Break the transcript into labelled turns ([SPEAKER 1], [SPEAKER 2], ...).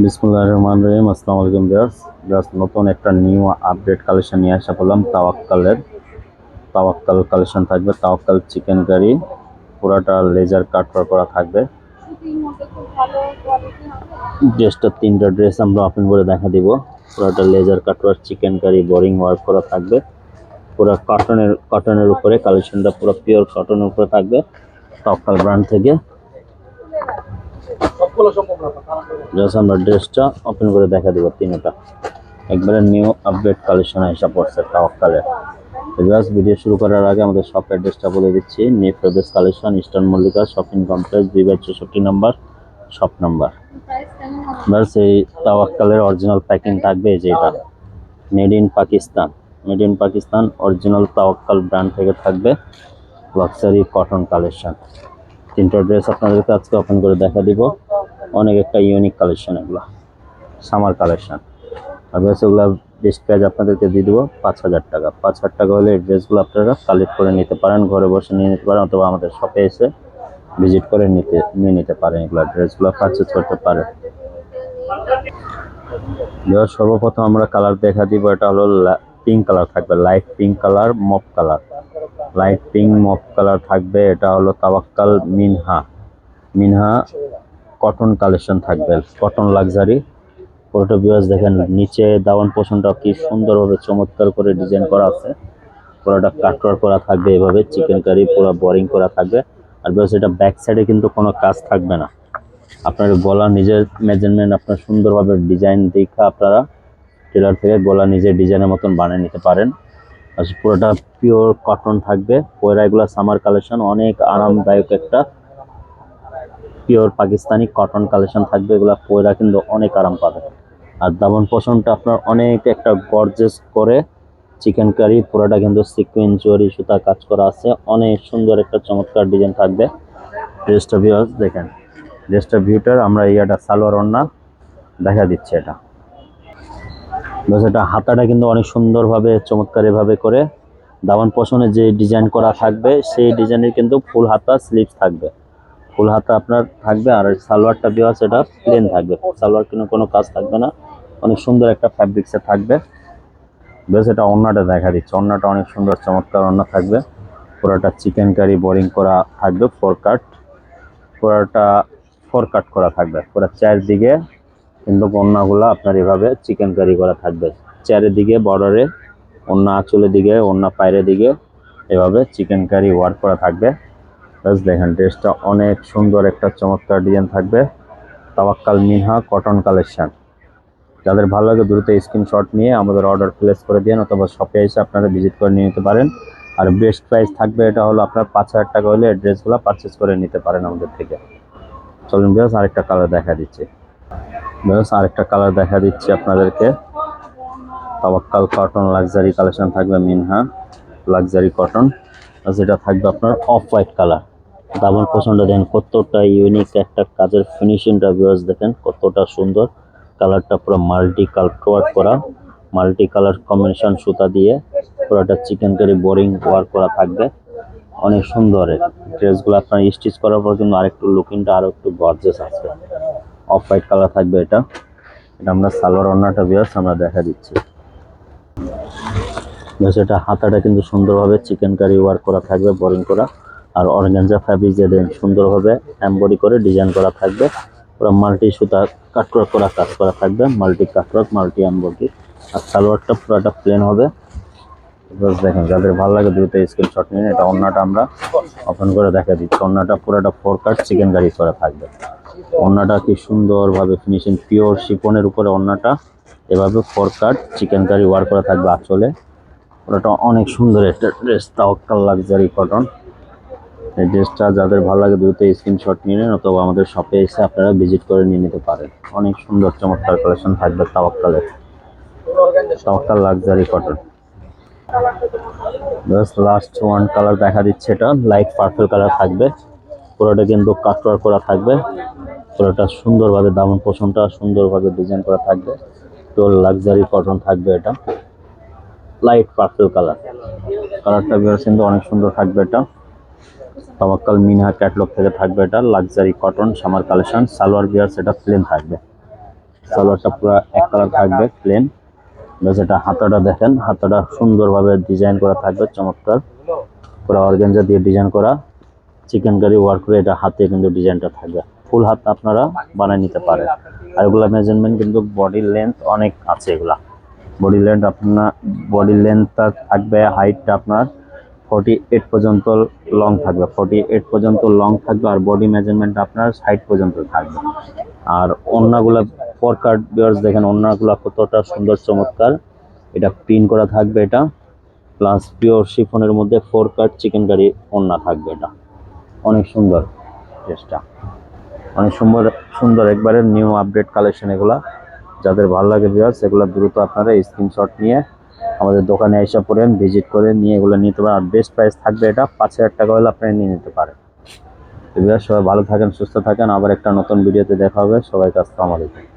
[SPEAKER 1] বিসমুল্লাহির রহমানির রহিম। আসসালামু আলাইকুম ভিউয়ার্স। নতুন একটা নিউ আপডেট কালেকশন নিয়ে আসা করলাম। তাওয়াক্কাল কালেকশন থাকবে। তাওয়াক্কাল চিকেন কারি পুরাটা লেজার কাট করা থাকবে। ড্রেসটা তিনটা ড্রেস আমরা ওপেন করে দেখা দিব। পুরাটা laser cut chikankari boring work করা থাকবে। পুরো কটনের উপরে কালেকশনটা পুরো পিওর কটনের উপরে থাকবে তাওয়াক্কাল ব্র্যান্ড থেকে। আমরা ড্রেসটা ওপেন করে দেখা দিব তিনটা একবারে নিউ আপডেট কালেকশন হিসাব পড়ছে তাওয়াক্কালের। ভিডিও শুরু করার আগে আমাদের শপ অ্যাড্রেসটা বলে দিচ্ছি। New Pradesh collection, Eastern Mallika shopping complex, 2/64 নম্বর শপ নাম্বার। এই তাওয়াক্কালের অরিজিনাল প্যাকিং থাকবে যেটা made in Pakistan original Tawakkal brand থেকে থাকবে লাক্সারি কটন কালেকশন। তিনটা ড্রেস আপনাদেরকে আজকে ওপেন করে দেখা দিব। অনেক একটা ইউনিক কালেকশন, এগুলো সামার কালেকশন। আর এগুলো বেস্ট প্রাইস আপনাদেরকে দিয়ে দেবো 5,000 টাকা। 5,000 টাকা হলে এই ড্রেসগুলো আপনারা কালেক্ট করে নিতে পারেন, ঘরে বসে নিয়ে নিতে পারেন, অথবা আমাদের শপে এসে ভিজিট করে নিয়ে নিতে পারেন। এগুলো ড্রেসগুলো পারচেজ করতে পারেন। সর্বপ্রথম আমরা কালার দেখা দিব। এটা হলো পিঙ্ক কালার থাকবে, লাইট পিঙ্ক কালার, মপ কালার। লাইট পিঙ্ক মপ কালার থাকবে। এটা হলো তাওয়াক্কাল মিনহা কটন কালেকশন থাকবে, কটন লাক্সারি। পুরোটা ভিউয়ার্স দেখেন, নিচে দাওয়ান পোর্শনটা কি সুন্দরভাবে চমৎকার করে ডিজাইন করা আছে। পুরোটা কাটওয়ার্ক করা থাকবে এভাবে, চিকেন কারি পুরো বোরিং করা থাকবে। আর ভিউয়ার্স এটা ব্যাক সাইডে কিন্তু কোনো কাজ থাকবে না। আপনার গলা নিজের মেজারমেন্ট আপনার সুন্দরভাবে ডিজাইন দেখে আপনারা টেলার থেকে গলা নিজের ডিজাইনের মতন বানিয়ে নিতে পারেন। আর পুরোটা পিওর কটন থাকবে। পয়রা এগুলো সামার কালেকশন, অনেক আরামদায়ক একটা পিওর পাকিস্তানি কটন কালেকশন থাকবে। এগুলো পয়রা কিন্তু অনেক আরাম পাবে। আর দামন পোষণটা আপনার অনেক একটা গর্জেস করে চিকেন কারি, পুরোটা কিন্তু সিকুয়েন্স জরি সুতা কাজ করা আছে। অনেক সুন্দর একটা চমৎকার ডিজাইন থাকবে। ড্রেসটা ভিউয়ার্স দেখেন, ড্রেসটা ভিউটার আমরা ইয়াটা সালোয়ার ওড়না দেখা দিচ্ছে। এটা হাতাটা কিন্তু অনেক সুন্দরভাবে চমৎকার এভাবে করে দামান পোষণে যে ডিজাইন করা থাকবে সেই ডিজাইনের কিন্তু ফুল হাতা স্লিভস থাকবে, ফুল হাতা আপনার থাকবে। আর সালোয়ারটা দেওয়া সেটা প্লেন থাকবে, সালোয়ার কিন্তু কোনো কাজ থাকবে না। অনেক সুন্দর একটা ফ্যাব্রিক্সে থাকবে। বেশ এটা ওড়নাটা দেখা দিচ্ছে, ওড়নাটা অনেক সুন্দর চমৎকার ওড়না থাকবে। পুরোটা চিকেন কারি বোরিং করা থাকবে, পুরোটা ফোর কাট করা থাকবে। পুরো চারদিকে কিন্তু ওড়নাগুলো আপনার এভাবে চিকেন কারি করা থাকবে। চারিদিকে বর্ডারে ওড়না, আঁচলের দিকে ওড়না, পায়ের দিকে এভাবে চিকেন কারি ওয়ার্ক করা থাকবে। দেখেন ড্রেসটা অনেক সুন্দর একটা চমৎকার ডিজাইন থাকবে। তাওয়াক্কাল মিনহা কটন কালেকশন। যাদের ভালো লাগে দ্রুত স্ক্রিনশট নিয়ে আমাদের অর্ডার প্লেস করে দিন, অথবা শপে এসে আপনারা ভিজিট করে নিয়ে নিতে পারেন। আর বেস্ট প্রাইস থাকবে এটা হলো আপনার 5,000 টাকা হলে এই ড্রেসগুলো পারচেস করে নিতে পারেন আমাদের থেকে। চলুন বেশ আরেকটা কালার দেখা দিচ্ছি আপনাদেরকে। তাওয়াক্কাল কটন লাক্সারি কালেকশন থাকবে, মিনহা লাক্সারি কটন। যেটা থাকবে আপনার অফ হোয়াইট কালার। দামান পছন্দ দেন কতটা ইউনিক একটা কাজের ফিনিশিংটা ভিউয়ার্স দেখেন কতটা সুন্দর। কালারটা পুরো মাল্টি কালার কম্বিনেশন সুতা দিয়ে পুরোটা চিকেন কারি বোরিং ওয়ার্ক করা থাকবে। অনেক সুন্দর ড্রেসগুলো আপনার স্টিচ করার পর কিন্তু আরেকটু লুকিংটা আরো একটু গর্জিয়াস আসবে। অফ হোয়াইট কালার থাকবে এটা আমরা সালোয়ার ওড়নাটা ভিউয়ার্স আমরা দেখা দিচ্ছি। এটা হাতাটা কিন্তু সুন্দরভাবে চিকেন কারি ওয়ার্ক করা থাকবে, বোরিং করা। আর অর্গানজা ফ্যাব্রিক দিয়ে সুন্দরভাবে এমব্রয়ডারি করে ডিজাইন করা থাকবে। পুরো মাল্টি সুতা কাটওয়ার্ক করা কাজ করা থাকবে, মাল্টি কাটওয়ার্ক, মাল্টি এমব্রয়ডারি। আর সালোয়ারটা পুরোটা প্লেন হবে। দেখেন যাদের ভালো লাগে দ্রুত স্ক্রিনশট নিন। এটা ওড়নাটা আমরা ওপেন করে দেখা দিচ্ছি। ওড়নাটা পুরোটা ফোর কাট চিকেন কারি করা থাকবে। ওড়নাটা কি সুন্দরভাবে ফিনিশিং, পিওর শিফনের উপরে ওড়নাটা এভাবে four cut chikankari work করা থাকবে আঁচলে। ওটা অনেক সুন্দর একটা ড্রেস, তাওয়াক্কাল লাক্সারি কটন। এই ড্রেসটা যাদের ভালো লাগে দ্রুত স্ক্রিনশট নিয়ে নেন, অথবা আমাদের শপে এসে আপনারা ভিজিট করে নিয়ে নিতে পারেন। অনেক সুন্দর চমৎকার কালেকশন থাকবে Tawakkal luxury cotton. Last one colour দেখা দিচ্ছে, এটা লাইট পার্পল কালার থাকবে। পুরোটা কিন্তু কাটওয়ার্ক করা থাকবে। পুরোটা সুন্দরভাবে দামন পোষণটা সুন্দরভাবে ডিজাইন করা থাকবে। তো লাক্সারি কটন থাকবে, এটা লাইট পার্পল কালারটা ভিউয়ার্স কিন্তু অনেক সুন্দর থাকবে। এটা তাওয়াক্কাল মিনহা ক্যাটালগ থেকে থাকবে। এটা luxury cotton summer collection. Salwar viewers এটা প্লেন থাকবে। সালোয়ারটা পুরো এক কালার থাকবে প্লেন। বেশ, এটা হাতাটা দেখেন, হাতাটা সুন্দরভাবে ডিজাইন করা থাকবে, চমৎকার পুরো অর্গানজা দিয়ে ডিজাইন করা চিকেন কারি ওয়ার্ক করে এটা হাতে কিন্তু ডিজাইনটা থাকবে। ফুল হাত আপনারা বানিয়ে নিতে পারেন। আর এগুলা মেজারমেন্ট কিন্তু বডি লেন্থ অনেক আছে। এগুলা বডি লেন্থ আপনার, বডি লেন্থটা থাকবে, হাইটটা আপনার 48 পর্যন্ত লং থাকবে, 48 পর্যন্ত লং থাকবে। আর বডি মেজারমেন্ট আপনার 60 পর্যন্ত থাকবে। আর ওড়নাগুলা ফোর কাট বিয়ার্স দেখেন, ওড়নাগুলা কতটা সুন্দর চমৎকার। এটা প্রিন্ট করা থাকবে, এটা প্লাস পিওর শিফনের মধ্যে ফোর কাট চিকেন কারি ওড়না থাকবে। এটা অনেক সুন্দর ড্রেসটা, অনেক সুন্দর সুন্দর একবারে নিউ আপডেট কালেকশন এগুলা। যাদের ভালো লাগে ভিউয়ার্স, এগুলো দ্রুত আপনারা স্ক্রিনশট নিয়ে আমাদের দোকানে এসে পড়েন, ভিজিট করে নিয়ে এগুলো নিতে পারেন। আর বেস্ট প্রাইস থাকবে এটা 5000 টাকা হলে আপনারা নিয়ে নিতে পারেন। ভিউয়ার্স, সবাই ভালো থাকেন, সুস্থ থাকেন। আবার একটা নতুন ভিডিওতে দেখা হবে। সবাইকে আসসালামু আলাইকুম।